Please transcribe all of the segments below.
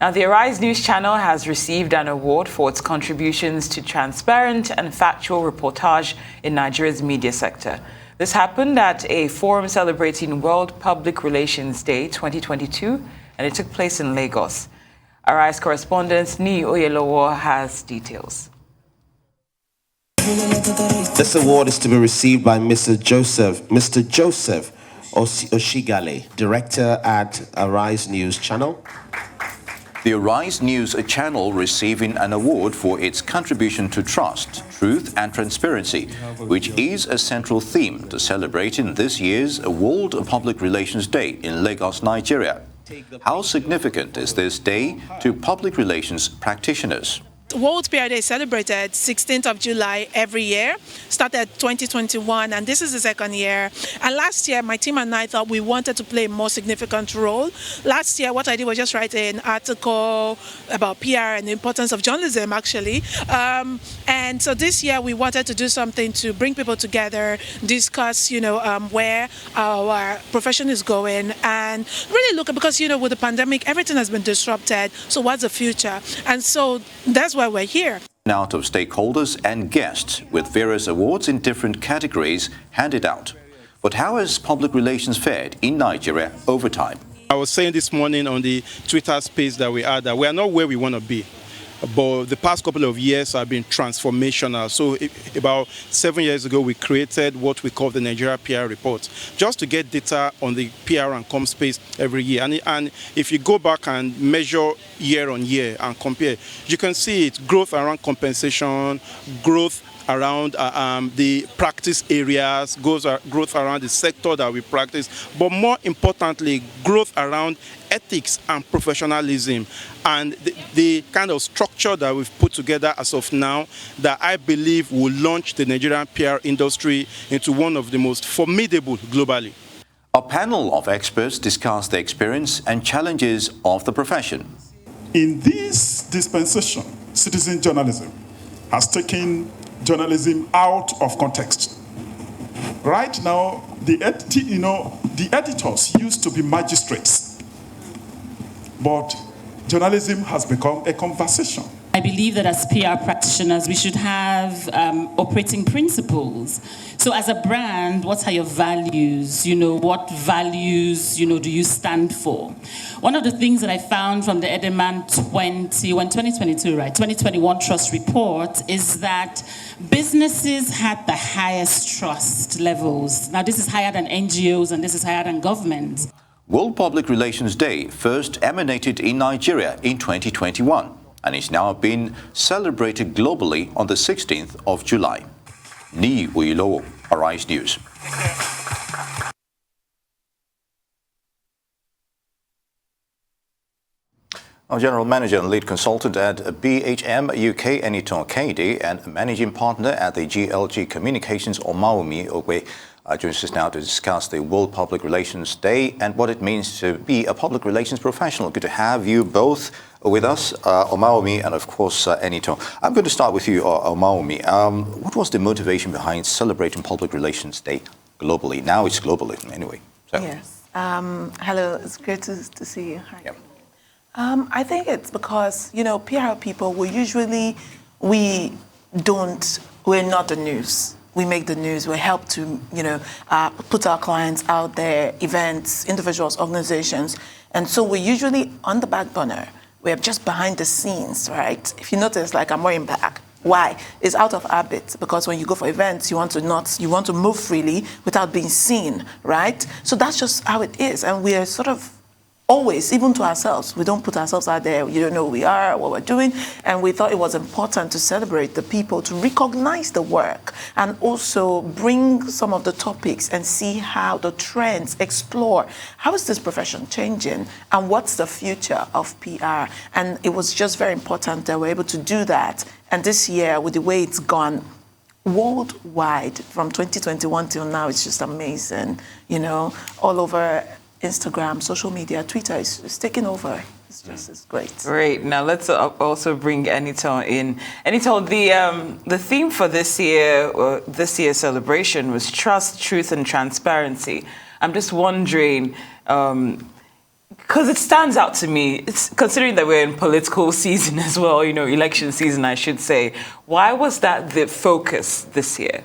Now, the Arise News channel has received an award for its contributions to transparent and factual reportage in Nigeria's media sector. This happened at a forum celebrating World Public Relations Day 2022, and it took place in Lagos. Arise correspondent Ni Oyelowo has details. This award is to be received by Mr. Joseph Oshigale, director at Arise News channel. The Arise News channel receiving an award for its contribution to trust, truth and transparency, which is a central theme to celebrating this year's World Public Relations Day in Lagos, Nigeria. How significant is this day to public relations practitioners? World PR Day is celebrated 16th of July every year, started 2021, and this is the second year. And last year, my team and I thought we wanted to play a more significant role. Last year, what I did was just write an article about PR and the importance of journalism, actually. And so this year, we wanted to do something to bring people together, discuss, where our profession is going, and really look at, because, with the pandemic, everything has been disrupted. So what's the future? And so that's why we're here. Out of stakeholders and guests with various awards in different categories handed out. But how has public relations fared in Nigeria over time? I was saying this morning on the Twitter space that we are that we are not where we want to be. But the past couple of years have been transformational. So about 7 years ago, we created what we call the Nigeria PR Report, just to get data on the PR and comm space every year. And if you go back and measure year on year and compare, you can see it, growth around compensation, growth around the practice areas, growth around the sector that we practice, but more importantly, growth around ethics and professionalism, and the kind of structure that we've put together as of now that I believe will launch the Nigerian PR industry into one of the most formidable globally. A panel of experts discussed the experience and challenges of the profession. In this dispensation, citizen journalism has taken journalism out of context. Right now, the editors used to be magistrates, but journalism has become a conversation. I believe that as PR practitioners, we should have operating principles. So as a brand, what are your values? What values, do you stand for? One of the things that I found from the Edelman 2021 Trust Report is that businesses had the highest trust levels. Now, this is higher than NGOs and this is higher than government. World Public Relations Day first emanated in Nigeria in 2021 and is now being celebrated globally on the 16th of July. Ni Oyelowo, Arise News. Our General Manager and Lead Consultant at BHM UK, Enitan Kehinde, and Managing Partner at the GLG Communications, Omawumi Ogbe, joins us now to discuss the World Public Relations Day and what it means to be a public relations professional. Good to have you both with us, Omawumi and, of course, Enitan. I'm going to start with you, Omawumi. What was the motivation behind celebrating Public Relations Day globally? Now it's globally, anyway. So. Yes. Hello. It's great to see you. Hi. Yep. I think it's because, PR people, we're not the news. We make the news. We help to, put our clients out there, events, individuals, organizations. And so we're usually on the back burner. We're just behind the scenes, right? If you notice, I'm wearing black. Why? It's out of habit, because when you go for events, you want to move freely without being seen, right? So that's just how it is. And we are sort of always, even to ourselves, we don't put ourselves out there. You don't know who we are, what we're doing. And we thought it was important to celebrate the people, to recognize the work, and also bring some of the topics and see how the trends, explore how is this profession changing and what's the future of PR. And it was just very important that we're able to do that. And this year, with the way it's gone, worldwide, from 2021 till now, it's just amazing. All over Instagram, social media, Twitter is taking over. It's great. Great. Now let's also bring Enitan in. Enitan, the theme for this year's celebration was trust, truth, and transparency. I'm just wondering, because it stands out to me, it's considering that we're in political season as well, election season, I should say. Why was that the focus this year?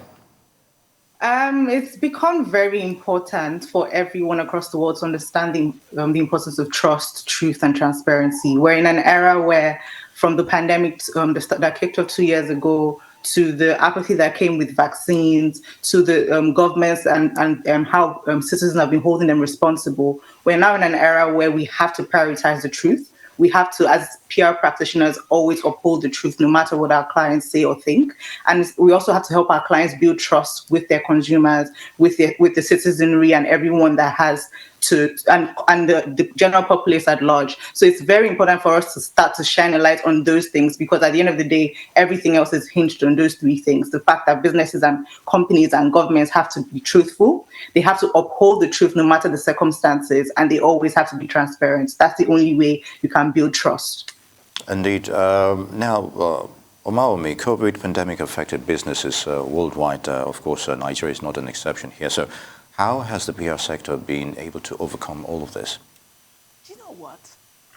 It's become very important for everyone across the world to understand the importance of trust, truth, and transparency. We're in an era where, from the pandemic that kicked off 2 years ago, to the apathy that came with vaccines, to the governments and how citizens have been holding them responsible, we're now in an era where we have to prioritize the truth. We have to, as PR practitioners, always uphold the truth, no matter what our clients say or think. And we also have to help our clients build trust with their consumers, with the citizenry and everyone that has to, and the general populace at large. So it's very important for us to start to shine a light on those things, because at the end of the day, everything else is hinged on those three things. The fact that businesses and companies and governments have to be truthful, they have to uphold the truth no matter the circumstances, and they always have to be transparent. That's the only way you can build trust. Indeed. Now, Omawumi, COVID pandemic affected businesses worldwide. Of course, Nigeria is not an exception here. So how has the PR sector been able to overcome all of this? You know what?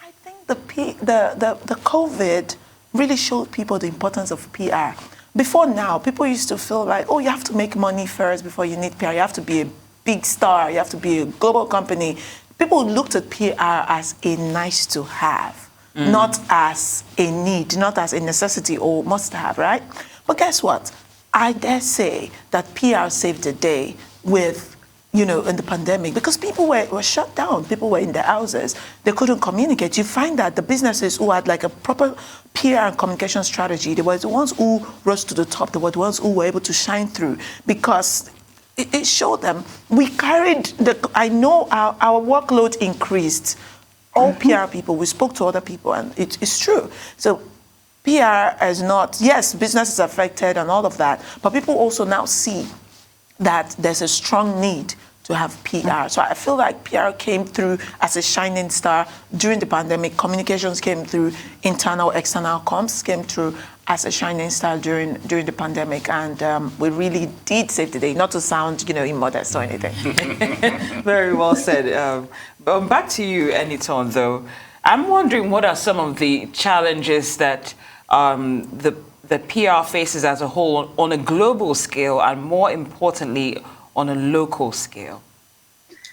I think the COVID really showed people the importance of PR. Before now, people used to feel like, oh, you have to make money first before you need PR. You have to be a big star. You have to be a global company. People looked at PR as a nice to have, not as a need, not as a necessity or must have, right? But guess what? I dare say that PR saved the day with, in the pandemic, because people were shut down. People were in their houses. They couldn't communicate. You find that the businesses who had like a proper PR and communication strategy, they were the ones who rose to the top. They were the ones who were able to shine through, because it showed them. We carried I know our workload increased. All PR people, we spoke to other people, and it's true. So PR is not, yes, business is affected and all of that, but people also now see that there's a strong need to have PR. So I feel like PR came through as a shining star during the pandemic. Communications came through, internal, external comms came through as a shining star during the pandemic, and we really did save the day. Not to sound, immodest or anything. Very well said. But back to you, Enitan, though. I'm wondering, what are some of the challenges that the PR faces as a whole on a global scale, and more importantly, on a local scale?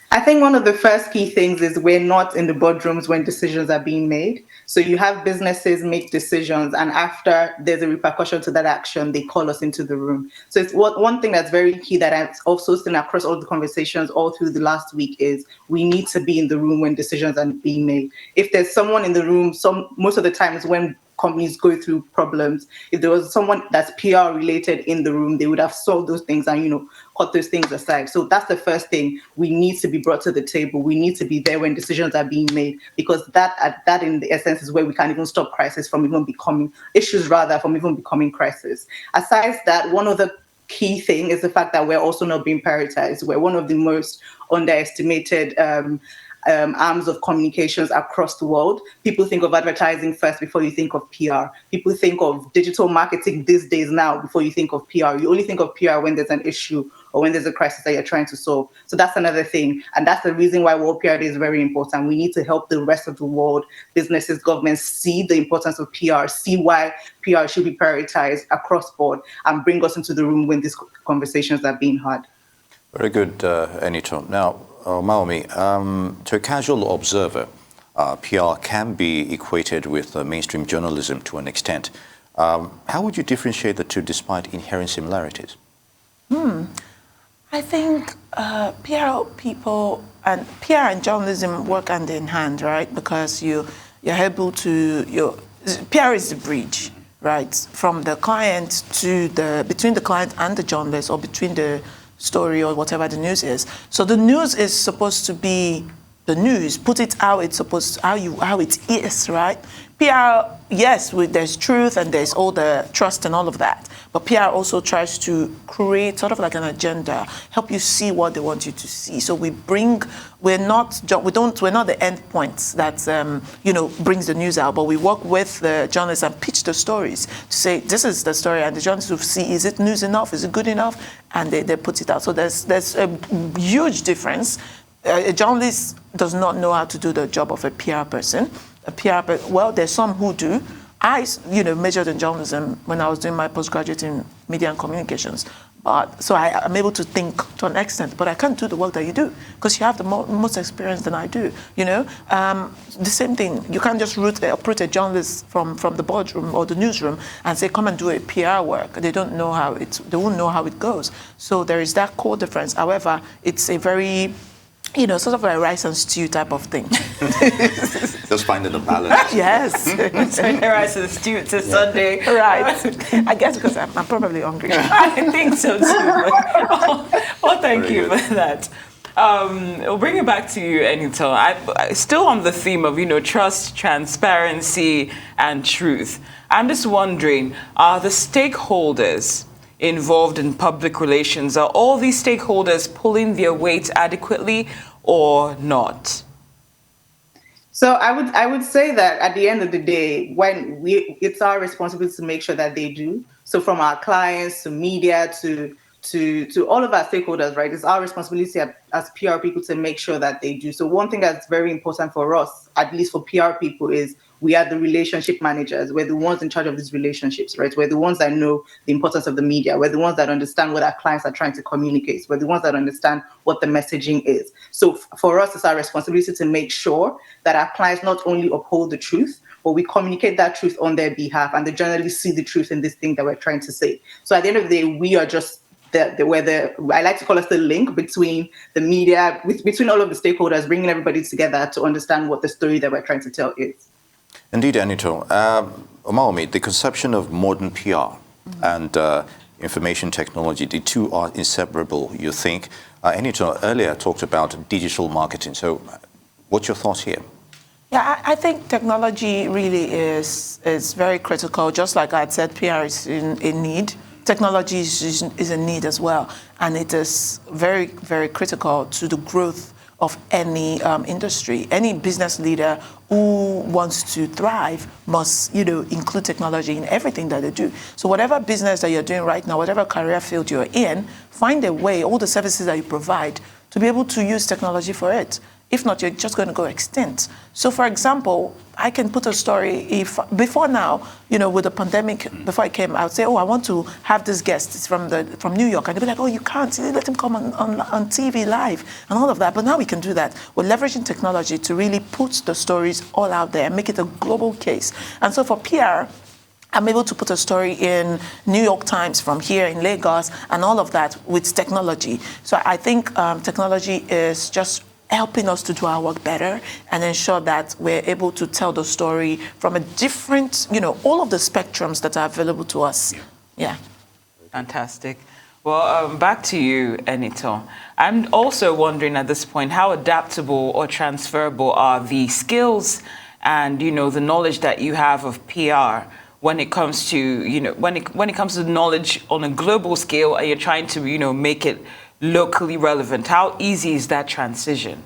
I think one of the first key things is we're not in the boardrooms when decisions are being made. So you have businesses make decisions, and after there's a repercussion to that action, they call us into the room. So it's one thing that's very key that I've also seen across all the conversations all through the last week is we need to be in the room when decisions are being made. If there's someone in the room, most of the times when companies go through problems, if there was someone that's PR related in the room, they would have solved those things and, cut those things aside. So that's the first thing. We need to be brought to the table. We need to be there when decisions are being made, because that in the essence is where we can even stop crisis from even becoming crisis. Aside that, one of the key thing is the fact that we're also not being prioritized. We're one of the most underestimated arms of communications across the world. People think of advertising first before you think of PR. People think of digital marketing these days now before you think of PR. You only think of PR when there's an issue or when there's a crisis that you're trying to solve. So that's another thing. And that's the reason why World PR Day is very important. We need to help the rest of the world, businesses, governments, see the importance of PR, see why PR should be prioritized across board, and bring us into the room when these conversations are being had. Very good, Enitan. Now, Omawumi, to a casual observer, PR can be equated with mainstream journalism to an extent. How would you differentiate the two despite inherent similarities? I think PR people and PR and journalism work hand in hand, right? Because you're able to, PR is the bridge, right? From the client to between the client and the journalist, or between the story or whatever the news is. So the news is supposed to be the news, put it how it's supposed to, how it is, right? PR, yes, there's truth and there's all the trust and all of that. But PR also tries to create sort of like an agenda, help you see what they want you to see. So we're not the end points that brings the news out, but we work with the journalists and pitch the stories to say this is the story, and the journalists will see, is it news enough, is it good enough, and they put it out. So there's a huge difference. A journalist does not know how to do the job of a PR person. Well, there's some who do. I, majored in journalism when I was doing my postgraduate in media and communications. So I'm able to think to an extent, but I can't do the work that you do because you have the most experience than I do. The same thing. You can't just uproot a journalist from the boardroom or the newsroom and say, come and do a PR work. They don't know they won't know how it goes. So there is that core difference. However, it's a very sort of a rice and stew type of thing. Just finding the balance. Yes. So rice and stew, it's a Sunday. Right. I guess because I'm probably hungry. I think so too. Well, thank you for that. We'll bring it back to you, Enitan. I still on the theme of, trust, transparency, and truth. I'm just wondering, are the stakeholders involved in public relations, are all these stakeholders pulling their weight adequately or not? So I would say that at the end of the day, it's our responsibility to make sure that they do. So from our clients to media to all of our stakeholders, right? It's our responsibility as PR people to make sure that they do. So one thing that's very important for us, at least for PR people, is we are the relationship managers. We're the ones in charge of these relationships, right? We're the ones that know the importance of the media. We're the ones that understand what our clients are trying to communicate. We're the ones that understand what the messaging is. So for us, it's our responsibility to make sure that our clients not only uphold the truth, but we communicate that truth on their behalf, and they generally see the truth in this thing that we're trying to say. So at the end of the day, we are just I like to call us the link between the media, between all of the stakeholders, bringing everybody together to understand what the story that we're trying to tell is. Indeed, Enitan. Omawumi, the conception of modern PR and information technology, the two are inseparable, you think. Enitan earlier talked about digital marketing. So what's your thoughts here? Yeah, I think technology really is very critical. Just like I had said, PR is in need. Technology is a need as well. And it is very, very critical to the growth of any industry. Any business leader who wants to thrive must, include technology in everything that they do. So whatever business that you're doing right now, whatever career field you're in, find a way, all the services that you provide, to be able to use technology for it. If not, you're just going to go extinct. So, for example, I can put a story, before now, with the pandemic, before I came, I would say, I want to have this guest. It's from New York. And they'd be like, you can't. Let him come on TV live and all of that. But now we can do that. We're leveraging technology to really put the stories all out there and make it a global case. And so for PR, I'm able to put a story in New York Times from here in Lagos and all of that with technology. So I think technology is just helping us to do our work better and ensure that we're able to tell the story from a different, all of the spectrums that are available to us. Yeah. Fantastic. Well, back to you, Enitan. I'm also wondering at this point, how adaptable or transferable are the skills and, the knowledge that you have of PR when it comes to, when it comes to knowledge on a global scale and you're trying to, make it locally relevant? How easy is that transition?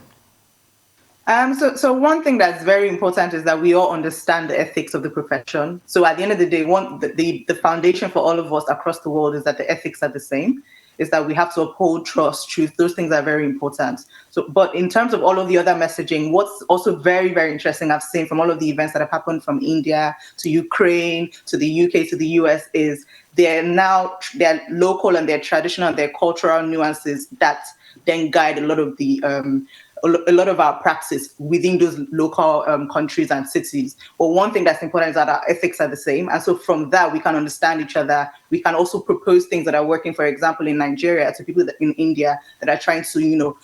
So one thing that's very important is that we all understand the ethics of the profession. So at the end of the day, the foundation for all of us across the world is that the ethics are the same, is that we have to uphold trust, truth. Those things are very important. So, but in terms of all of the other messaging, what's also very, very interesting I've seen from all of the events that have happened from India to Ukraine to the UK to the US is they're local and they're traditional and they're cultural nuances that then guide a lot of our practice within those local countries and cities. But one thing that's important is that our ethics are the same. And so from that, we can understand each other. We can also propose things that are working, for example, in Nigeria to people in India that are trying to,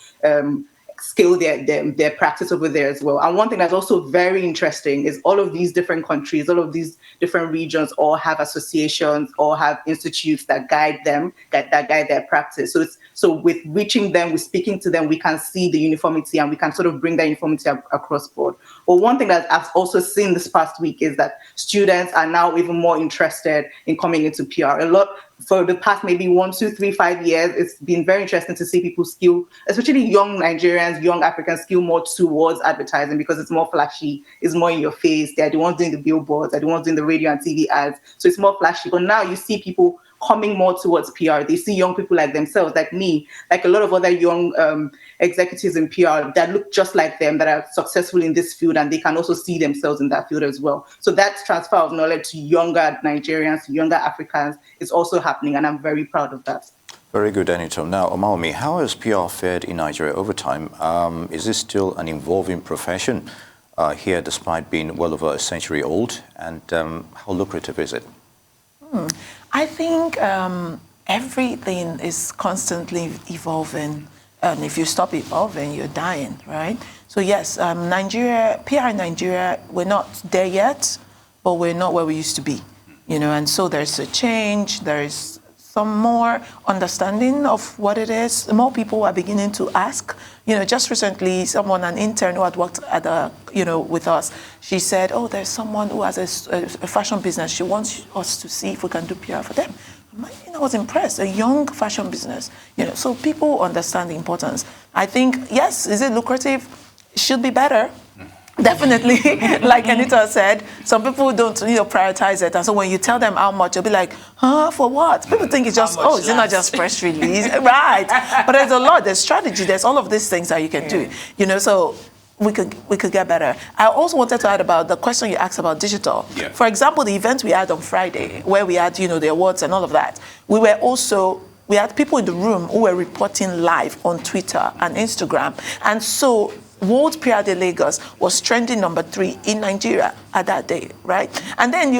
scale their practice over there as well. And one thing that's also very interesting is all of these different countries, all of these different regions all have associations or have institutes that guide them, that guide their practice. So with reaching them, with speaking to them, we can see the uniformity and we can sort of bring that uniformity across board. But one thing that I've also seen this past week is that students are now even more interested in coming into PR. A lot for the past maybe 1, 2, 3, 5 years, it's been very interesting to see people skill, especially young Nigerians, young Africans, skill more towards advertising because it's more flashy, it's more in your face. They're the ones doing the billboards, they're the ones doing the radio and TV ads. So it's more flashy. But now you see people coming more towards PR. They see young people like themselves, like me, like a lot of other young executives in PR that look just like them, that are successful in this field, and they can also see themselves in that field as well. So that transfer of knowledge to younger Nigerians, to younger Africans is also happening, and I'm very proud of that. Very good, Enitan. Now, Omawumi, how has PR fared in Nigeria over time? Is this still an evolving profession here, despite being well over a century old? And how lucrative is it? I think everything is constantly evolving. And if you stop evolving, you're dying, right? So yes, Nigeria, PR in Nigeria, we're not there yet, but we're not where we used to be, and so there's a change, there's some more understanding of what it is. More people are beginning to ask. Just recently, an intern who had worked at with us, she said, "Oh, there's someone who has a fashion business. She wants us to see if we can do PR for them." I was impressed. A young fashion business, So people understand the importance. I think, yes, is it lucrative? It should be better. Definitely, like Anita said, some people don't, prioritize it, and so when you tell them how much, they'll be like, "Huh? For what?" People think it's just, is it not just press release, right? But there's a lot. There's strategy. There's all of these things that you can do, So we could get better. I also wanted to add about the question you asked about digital. Yeah. For example, the event we had on Friday, where we had, the awards and all of that, we had people in the room who were reporting live on Twitter and Instagram, and so World PR Day Lagos was trending number 3 in Nigeria at that day, right? And then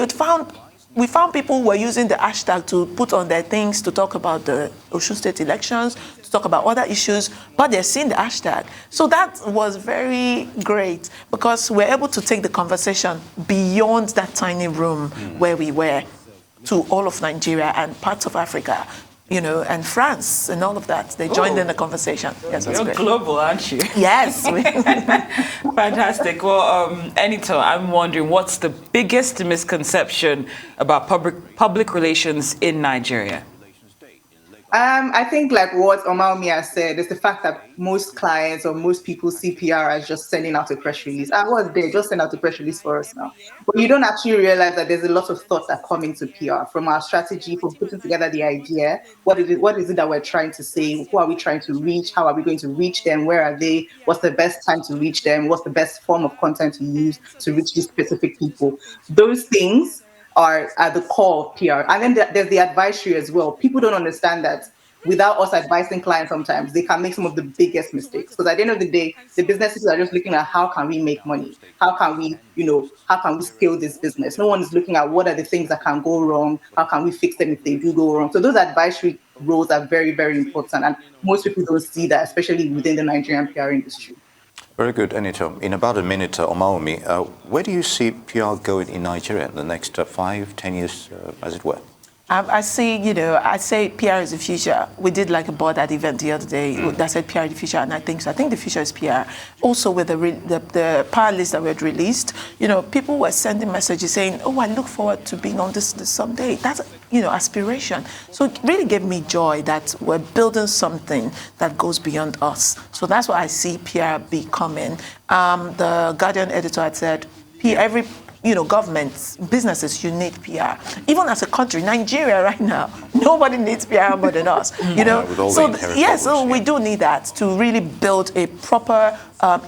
we found people who were using the hashtag to put on their things to talk about the Osun State elections, to talk about other issues, but they're seeing the hashtag. So that was very great because we're able to take the conversation beyond that tiny room where we were to all of Nigeria and parts of Africa. And France and all of that. They joined in the conversation. Yes, you're great. Global, aren't you? Yes. Fantastic. Well, Enitan, I'm wondering, what's the biggest misconception about public relations in Nigeria? I think like what Omawumi has said is the fact that most clients or most people see PR as just sending out a press release. I was there, just send out a press release for us now. But you don't actually realize that there's a lot of thought that come into PR, from our strategy, from putting together the idea. What is it that we're trying to say? Who are we trying to reach? How are we going to reach them? Where are they? What's the best time to reach them? What's the best form of content to use to reach these specific people? Those things are at the core of PR. And then there's the advisory as well. People don't understand that without us advising clients, sometimes they can make some of the biggest mistakes. Because at the end of the day, the businesses are just looking at how can we make money? How can we, how can we scale this business? No one is looking at what are the things that can go wrong? How can we fix them if they do go wrong? So those advisory roles are very, very important. And most people don't see that, especially within the Nigerian PR industry. Very good, Enitan. In about a minute, Omawumi, where do you see PR going in Nigeria in the next 5, 10 years, as it were? I say PR is the future. We did like a board at event the other day that said PR is the future, and I think so. I think the future is PR. Also with the power list that we had released, people were sending messages saying, "Oh, I look forward to being on this someday." That's aspiration. So it really gave me joy that we're building something that goes beyond us. So that's what I see PR becoming. The Guardian editor had said, every governments, businesses, you need PR. Even as a country, Nigeria right now, nobody needs PR more than us. So we do need that to really build a proper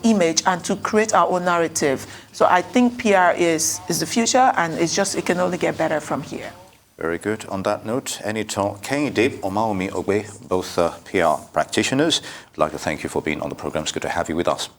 image and to create our own narrative. So I think PR is the future, and it can only get better from here. Very good. On that note, Enitan Kehinde, Omawumi Ogbe, both PR practitioners. I'd like to thank you for being on the program. It's good to have you with us.